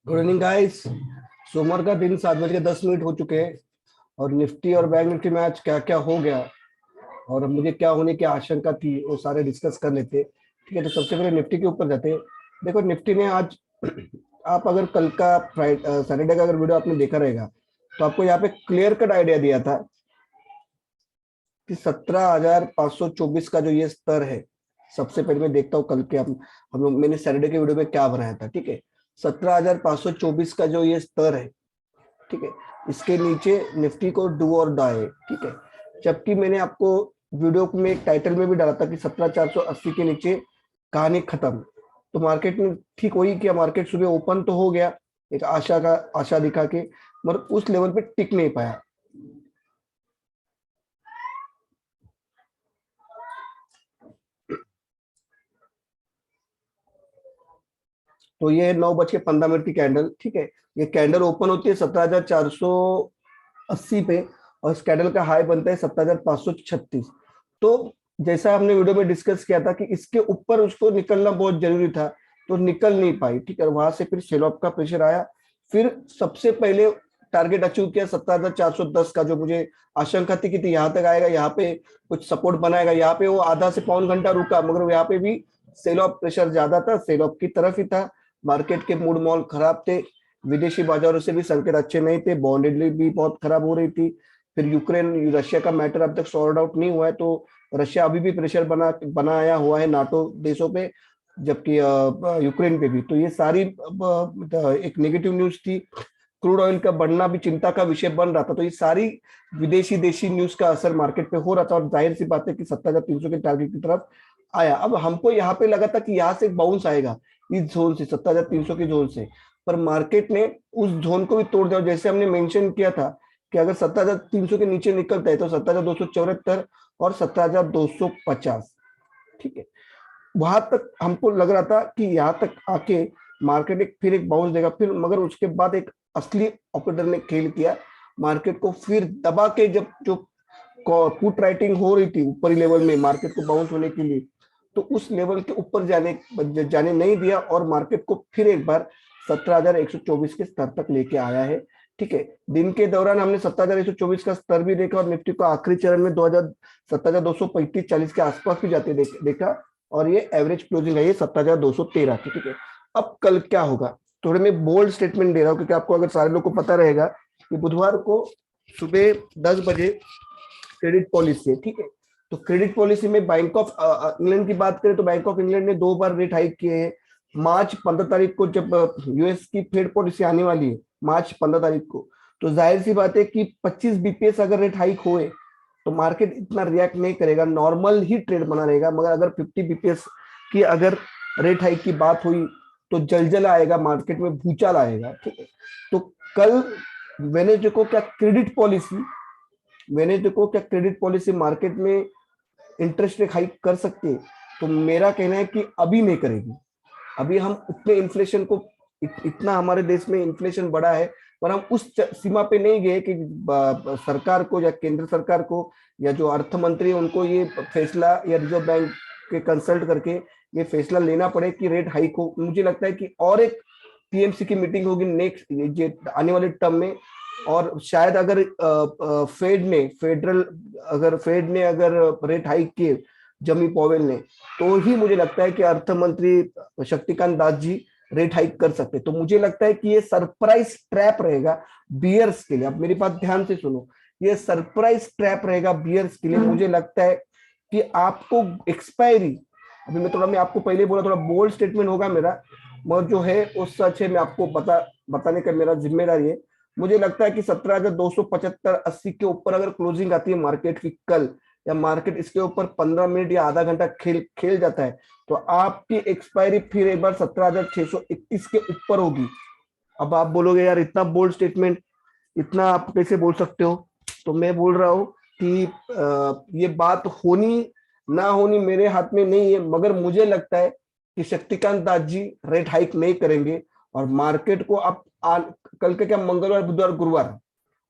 Good evening guys. सोमवार का दिन 7:10 हो चुके हैं और निफ्टी और बैंक निफ्टी में आज क्या क्या हो गया और मुझे क्या होने की आशंका थी वो सारे डिस्कस कर लेते। ठीक है, तो सबसे पहले निफ्टी के ऊपर जाते हैं। देखो निफ्टी ने आज आप अगर कल का सैटरडे का अगर वीडियो आपने देखा रहेगा तो आपको यहाँ पे क्लियर कट आइडिया दिया था कि 17,524 का जो ये स्तर है। सबसे पहले मैं देखता हूँ कल के हम लोग मैंने सैटरडे के वीडियो में क्या बनाया था। ठीक है, 17,524 का जो ये स्तर है, ठीक है, इसके नीचे निफ्टी को डू और डाई है। ठीक है, जबकि मैंने आपको वीडियो में एक टाइटल में भी डाला था कि 17,480 के नीचे कहानी खत्म। तो मार्केट में ठीक वही किया, मार्केट सुबह ओपन तो हो गया एक आशा दिखा के, मगर उस लेवल पे टिक नहीं पाया। तो ये 9:15 की कैंडल। ठीक है, ये कैंडल ओपन होती है 17,480 पे और इस कैंडल का हाई बनता है 17,536। तो जैसा हमने वीडियो में डिस्कस किया था कि इसके ऊपर उसको निकलना बहुत जरूरी था, तो निकल नहीं पाई। ठीक है, वहां से फिर सेल ऑफ का प्रेशर आया। फिर सबसे पहले टारगेट अचीव किया 17,410 का, जो मुझे आशंका थी कि यहाँ तक आएगा, यहाँ पे कुछ सपोर्ट बनाएगा। यहाँ पे वो आधा से पौन घंटा रुका, मगर यहाँ पे भी सेल ऑफ प्रेशर ज्यादा था, सेल ऑफ की तरफ ही था। मार्केट के मूड मॉल खराब थे, विदेशी बाजारों से भी संकेत अच्छे नहीं थे, बॉन्ड यील्ड भी बहुत खराब हो रही थी। फिर यूक्रेन रशिया का मैटर अब तक सॉर्ट आउट नहीं हुआ है, तो रशिया अभी भी प्रेशर बनाया हुआ है नाटो देशों पे, जबकि यूक्रेन पे भी। तो ये सारी एक नेगेटिव न्यूज थी। क्रूड ऑयल का बढ़ना भी चिंता का विषय बन रहा था। तो ये सारी विदेशी देशी न्यूज का असर मार्केट पे हो रहा था और जाहिर सी बात है कि 17,300 के टारगेट की तरफ आया। अब हमको यहाँ पे लगा था कि यहाँ से बाउंस आएगा इस जोन से, 17,300 की जोन से, पर मार्केट ने उस जोन को भी तोड़ दिया। जैसे हमने मेंशन किया था कि अगर 17,300 के नीचे निकलता है तो 17,274 और 17,250। ठीक है, वहां तक हमको लग रहा था कि यहाँ तक आके मार्केट फिर एक बाउंस देगा। फिर मगर उसके बाद एक असली ऑपरेटर ने खेल किया, मार्केट को फिर दबा के, जब जो पुट राइटिंग हो रही थी ऊपरी लेवल में मार्केट को बाउंस होने के लिए, तो उस लेवल के ऊपर जाने नहीं दिया और मार्केट को फिर एक बार 17,124 के स्तर तक लेके आया है। ठीक है, दिन के दौरान हमने 17,124 का स्तर भी देखा और निफ्टी को आखिरी चरण में 17,235-40 के आसपास भी जाते देखा और ये एवरेज क्लोजिंग है ये 17,213 की। ठीक है, अब कल क्या होगा, थोड़े मैं बोल्ड स्टेटमेंट दे रहा हूँ क्योंकि आपको अगर सारे लोग को पता रहेगा कि बुधवार को सुबह 10 बजे क्रेडिट पॉलिसी है। ठीक है, तो क्रेडिट पॉलिसी में बैंक ऑफ इंग्लैंड की बात करें तो बैंक ऑफ इंग्लैंड ने 2 बार रेट हाइक किए हैं। मार्च 15 तारीख को जब यूएस की फेड पॉलिसी आने वाली है, मार्च 15 तारीख को, तो जाहिर सी बात है कि 25 बीपीएस अगर रेट हाइक होए तो मार्केट इतना रिएक्ट नहीं करेगा, नॉर्मल ही ट्रेड बना रहेगा। मगर अगर 50 बीपीएस की अगर रेट हाइक की बात हुई तो जलजल आएगा, मार्केट में भूचाल आएगा। ठीक है, तो कल वेनेजो को क्या क्रेडिट पॉलिसी मार्केट में इंटरेस्ट रेट हाइक कर सकती है? तो मेरा कहना है कि अभी नहीं करेगी। अभी हम उतने इन्फ्लेशन को इतना हमारे देश में इन्फ्लेशन बढ़ा है, पर हम उस सीमा पे नहीं गए कि सरकार को या केंद्र सरकार को या जो अर्थ मंत्री उनको ये फैसला या रिजर्व बैंक के कंसल्ट करके ये फैसला लेना पड़े कि रेट हाइक हो। मुझे लगता है कि और एक पीएमसी की मीटिंग होगी नेक्स्ट आने वाले टर्म में, और शायद अगर फेड ने अगर रेट हाइक किए जमी पॉवेल ने, तो ही मुझे लगता है कि अर्थ मंत्री शक्तिकांत दास जी रेट हाइक कर सकते। तो मुझे लगता है कि ये सरप्राइज ट्रैप रहेगा बियर्स के लिए। अब मेरी बात ध्यान से सुनो, ये सरप्राइज ट्रैप रहेगा बियर्स के लिए। मुझे लगता है कि आपको एक्सपायरी, अभी मैं आपको पहले बोला थोड़ा बोल्ड स्टेटमेंट होगा मेरा, मगर जो है वो सच है, मैं आपको बताने का मेरा जिम्मेदारी है। मुझे लगता है कि 17,275-80 के ऊपर अगर क्लोजिंग आती है मार्केट की कल, या मार्केट इसके ऊपर 15 मिनट या आधा घंटा खेल जाता है, तो आपकी एक्सपायरी फिर एक बार 17,631 के ऊपर होगी। अब आप बोलोगे यार इतना बोल्ड स्टेटमेंट, इतना आप कैसे बोल सकते हो? तो मैं बोल रहा हूँ कि ये बात होनी ना होनी मेरे हाथ में नहीं है, मगर मुझे लगता है कि शक्तिकांत दास जी रेट हाइक नहीं करेंगे और मार्केट को अब कल के क्या, मंगलवार बुधवार गुरुवार,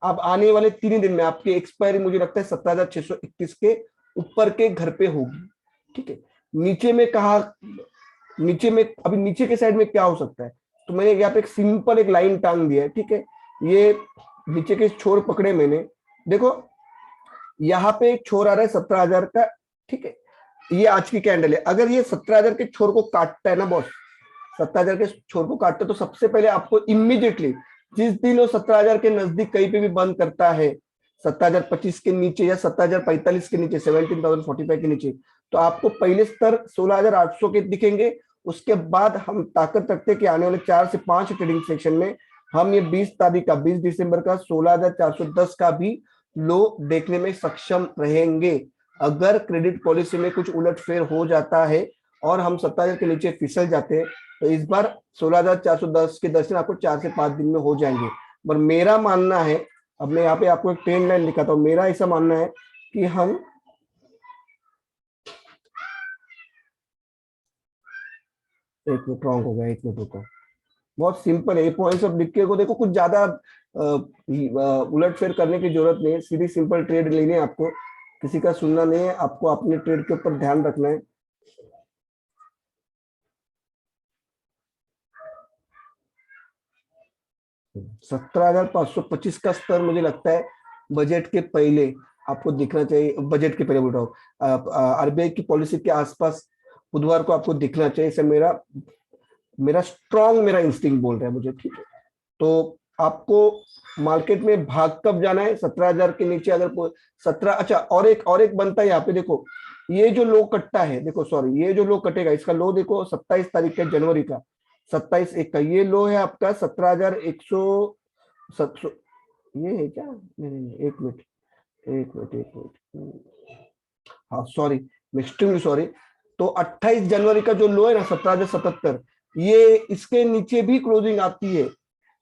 अब आने वाले 3 दिन में आपकी एक्सपायरी मुझे लगता है 17,631 के ऊपर के घर पे होगी। ठीक है, नीचे में कहा, नीचे में अभी नीचे के साइड में क्या हो सकता है? तो मैंने यहाँ पे एक सिंपल एक लाइन टांग दिया है, ठीक है। ये नीचे के छोर पकड़े मैंने, देखो यहाँ पे एक छोर आ रहा है 17,000 का, ठीक है। ये आज की कैंडल है। अगर ये 17,000 के छोर को काटता है ना बॉस, 17,000 के छोर को काटता है, तो सबसे पहले आपको इमीडिएटली जिस दिन वो 17,000 के नजदीक कहीं पे भी बंद करता है, 17,025 के नीचे या 17,045 के नीचे, 17,045 के नीचे, तो आपको पहले स्तर 16,800 के दिखेंगे। उसके बाद हम ताकत रखते हैं कि आने वाले 4 से 5 ट्रेडिंग सेशन में हम ये 20 तारीख का, 20 दिसंबर का 16,410 का भी लो देखने में सक्षम रहेंगे। अगर क्रेडिट पॉलिसी में कुछ उलटफेर हो जाता है और हम 17,000 के नीचे फिसल जाते हैं, तो इस बार 16,410 के दर्शन आपको 4 से 5 दिन में हो जाएंगे। पर मेरा मानना है, अब मैं यहाँ पे आपको एक ट्रेंड लाइन दिखाता हूँ, मेरा ऐसा मानना है कि हम एक मिनट, रॉन्ग हो गया, एक मिनट रुको। बहुत सिंपल है ये पॉइंट, सब लिख के को देखो, कुछ ज्यादा उलटफेर करने की जरूरत नहीं है, सीधी सिंपल ट्रेड लेनी है आपको, किसी का सुनना नहीं है, आपको अपने ट्रेड के ऊपर ध्यान रखना है। $17,525 का स्तर मुझे लगता है बजट के पहले आपको दिखना चाहिए, बजट के पहले बोल रहा हूँ, आरबीआई की पॉलिसी के आसपास बुधवार को आपको दिखना चाहिए। इसे मेरा मेरा स्ट्रॉन्ग मेरा इंस्टिंक्ट बोल रहा है मुझे, ठीक है। तो आपको मार्केट में भाग कब जाना है? 17,000 के नीचे अगर 17, अच्छा और एक बनता है यहाँ पे, देखो ये जो लो कटता है, देखो सॉरी, ये जो लो कटेगा इसका लो देखो 27 तारीख का जनवरी का, 27/1 का ये लो है आपका 17,100। ये है क्या? नहीं नहीं नहीं, एक मिनट एक मिनट एक मिनट, हाँ सॉरी, मैं एक्सट्रीमली सॉरी। तो 28 जनवरी का जो लो है ना 17,077, ये इसके नीचे भी क्लोजिंग आती है,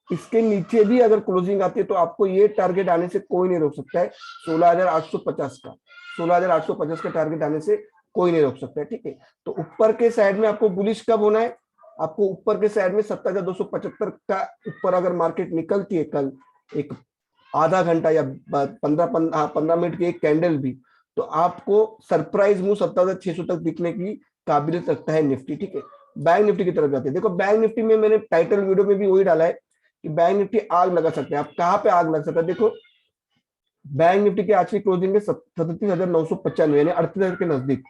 इसके नीचे भी अगर क्लोजिंग आती है तो आपको ये टारगेट आने से कोई नहीं रोक सकता है, 16,850 का, 16,850 का टारगेट आने से कोई नहीं रोक सकता है, ठीक है। तो ऊपर के साइड में आपको बुलिश कब होना है? आपको ऊपर के साइड में 17,275 का ऊपर अगर मार्केट निकलती है कल, एक आधा घंटा या 15 मिनट की एक कैंडल भी, तो आपको सरप्राइज मूव 17,600 तक दिखने की काबिलियत रखता है निफ्टी, ठीक है। बैंक निफ्टी की तरफ जाते हैं, देखो बैंक निफ्टी में मैंने टाइटल वीडियो में भी वही डाला है कि बैंक निफ्टी आग लगा सकते हैं। आप कहाँ पे आग लग सकता है? देखो बैंक निफ्टी की आज की क्लोजिंग है 37,995, यानी 38,000 के नजदीक,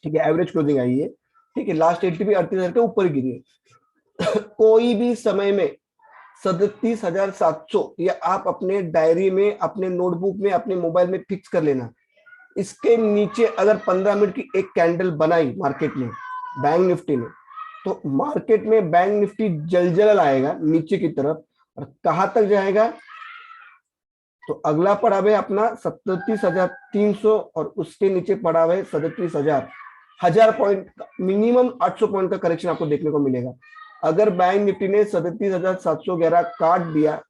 ठीक है, एवरेज क्लोजिंग आई है, ठीक है। लास्ट एंट्री भी 38,000 के ऊपर गिरी है। कोई भी समय में 37,700 ये आप अपने डायरी में, अपने नोटबुक में, अपने मोबाइल में फिक्स कर लेना। इसके नीचे अगर 15 मिनट की एक कैंडल बनाई मार्केट में, बैंक निफ्टी ने, तो मार्केट में बैंक निफ्टी जलजल आएगा नीचे की तरफ, और कहां तक जाएगा? तो अगला पड़ाव है अपना 37,300, और उसके नीचे पड़ाव है 37,000। 1000 पॉइंट, मिनिमम 800 पॉइंट का करेक्शन आपको देखने को मिलेगा। अगर बैंक निफ्टी ने 37,711 काट दिया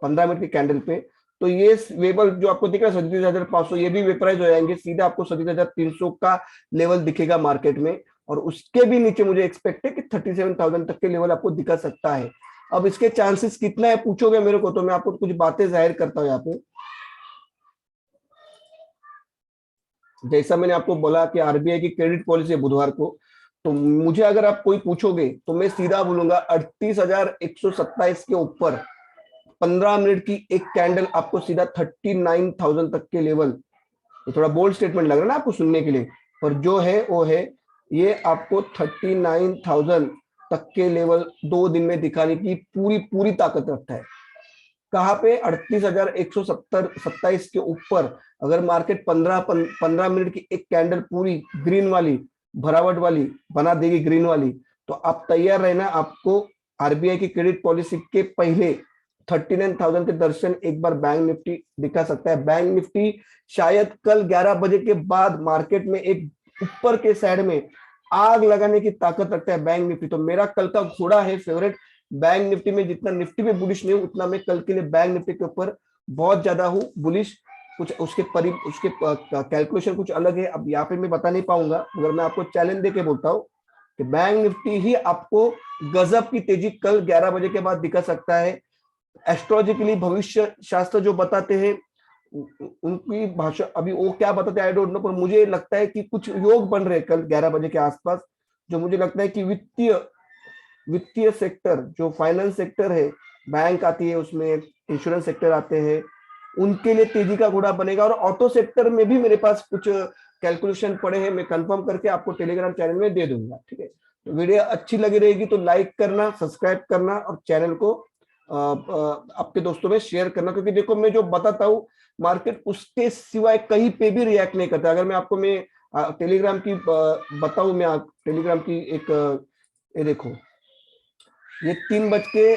15 मिनट की कैंडल पे, तो ये लेवल जो आपको दिख रहा है 37,500, ये भी वेपराइज हो जाएंगे, सीधा आपको 37,300 का लेवल दिखेगा मार्केट में। और उसके भी नीचे मुझे एक्सपेक्ट है कि 37,000 तक के लेवल आपको दिखा सकता है। अब इसके चांसेस कितना है पूछोगे मेरे को, तो मैं आपको कुछ बातें जाहिर करता हूं यहाँ पे। जैसा मैंने आपको बोला कि आरबीआई की क्रेडिट पॉलिसी है बुधवार को, तो मुझे अगर आप कोई पूछोगे तो मैं सीधा बोलूंगा 38,127 के ऊपर 15 मिनट की एक कैंडल आपको सीधा 39,000 तक के लेवल, ये थोड़ा बोल्ड स्टेटमेंट लग रहा है ना आपको सुनने के लिए, पर जो है वो है, ये आपको 39,000 तक के लेवल 2 दिन में दिखाने की पूरी पूरी ताकत रखता है। कहाँ पे? 38,127 के ऊपर अगर मार्केट 15 मिनट की एक कैंडल पूरी ग्रीन वाली, भरावट वाली बना देगी, ग्रीन वाली, तो आप तैयार रहना, आपको आरबीआई की क्रेडिट पॉलिसी के पहले 39,000 के दर्शन एक बार बैंक निफ्टी दिखा सकता है। बैंक निफ्टी शायद कल 11 बजे के बाद मार्केट में एक ऊपर के साइड में आग लगाने की ताकत रखता है बैंक निफ्टी। तो मेरा कल का घोड़ा है फेवरेट बैंक निफ्टी में, जितना निफ्टी में बुलिश नहीं हूं उतना मैं कल के लिए बैंक निफ्टी के ऊपर बहुत ज्यादा हूं बुलिश। कुछ उसके कैलकुलेशन कुछ अलग है, अब यहाँ पे मैं बता नहीं पाऊंगा, मगर मैं आपको चैलेंज देके बोलता हूँ कि बैंक निफ्टी ही आपको गजब की तेजी कल 11 बजे के बाद दिखा सकता है। एस्ट्रोलॉजिकली भविष्य शास्त्र जो बताते हैं, उनकी भाषा अभी वो क्या बताते हैं आई डोंट नो, पर मुझे लगता है कि कुछ योग बन रहे हैं कल 11 बजे के आसपास, जो मुझे लगता है कि वित्तीय वित्तीय सेक्टर, जो फाइनेंस सेक्टर है, बैंक आती है उसमें, इंश्योरेंस सेक्टर आते हैं, उनके लिए तेजी का घोड़ा बनेगा। और ऑटो सेक्टर में भी मेरे पास कुछ कैलकुलेशन पड़े हैं, मैं कंफर्म करके आपको टेलीग्राम चैनल में दे दूंगा। ठीक है, तो वीडियो अच्छी लगी रहेगी तो लाइक करना, सब्सक्राइब करना और चैनल को आपके दोस्तों में शेयर करना, क्योंकि देखो मैं जो बताता हूँ मार्केट उसके सिवाय कहीं पे भी रिएक्ट नहीं करता। अगर मैं आपको टेलीग्राम की बताऊं, मैं टेलीग्राम की एक ये देखो, ये 3 बज के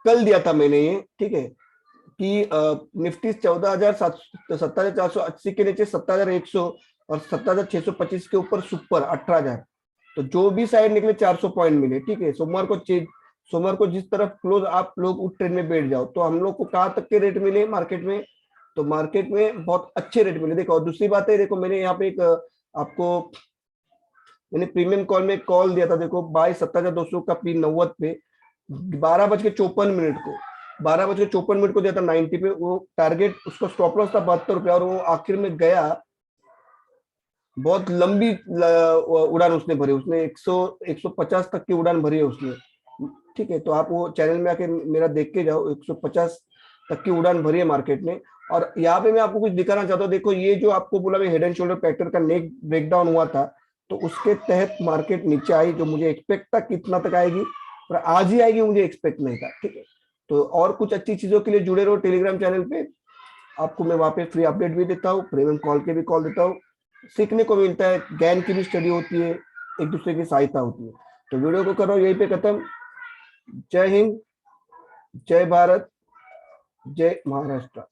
कल दिया था मैंने ये, ठीक है, कि निफ्टी 17,480 के नीचे 17,100 और 17,625 के ऊपर सुपर 18,000। तो जो भी साइड निकले 400 पॉइंट मिले। ठीक है, सोमवार को जिस तरफ क्लोज आप लोग उस ट्रेड में बैठ जाओ। तो हम लोग को कहाँ तक के रेट मिले मार्केट में, तो मार्केट में बहुत अच्छे रेट मिले। देखो, और दूसरी बात है, देखो मैंने यहाँ पे एक आपको मैंने प्रीमियम कॉल में कॉल दिया था, देखो बाय 17,200 का P90 पे 12:54 को 12:54 को दिया था 90 पे। वो टारगेट, उसका स्टॉप लॉस था 72 रुपया, और वो आखिर में गया, बहुत लंबी उड़ान उसने भरी, उसने 150 तक की उड़ान भरी है उसने। ठीक है, तो आप वो चैनल में आके मेरा देख के जाओ, 150 तक की उड़ान भरी है मार्केट ने। और यहाँ पे मैं आपको कुछ दिखाना चाहता हूँ, देखो ये जो आपको बोला मैं हेड एंड शोल्डर पैटर्न का नेक ब्रेकडाउन हुआ था, तो उसके तहत मार्केट नीचे आई, जो मुझे एक्सपेक्ट था कितना तक आएगी, पर आज ही आएगी मुझे एक्सपेक्ट नहीं था। ठीक है, तो और कुछ अच्छी चीजों के लिए जुड़े रहो टेलीग्राम चैनल पे, आपको मैं वहाँ पे फ्री अपडेट भी देता हूँ, प्रीमियम कॉल के भी कॉल देता हूँ, सीखने को मिलता है, ज्ञान की भी स्टडी होती है, एक दूसरे की सहायता होती है। तो वीडियो को करो यहीं पे खत्म। जय हिंद, जय भारत, जय महाराष्ट्र।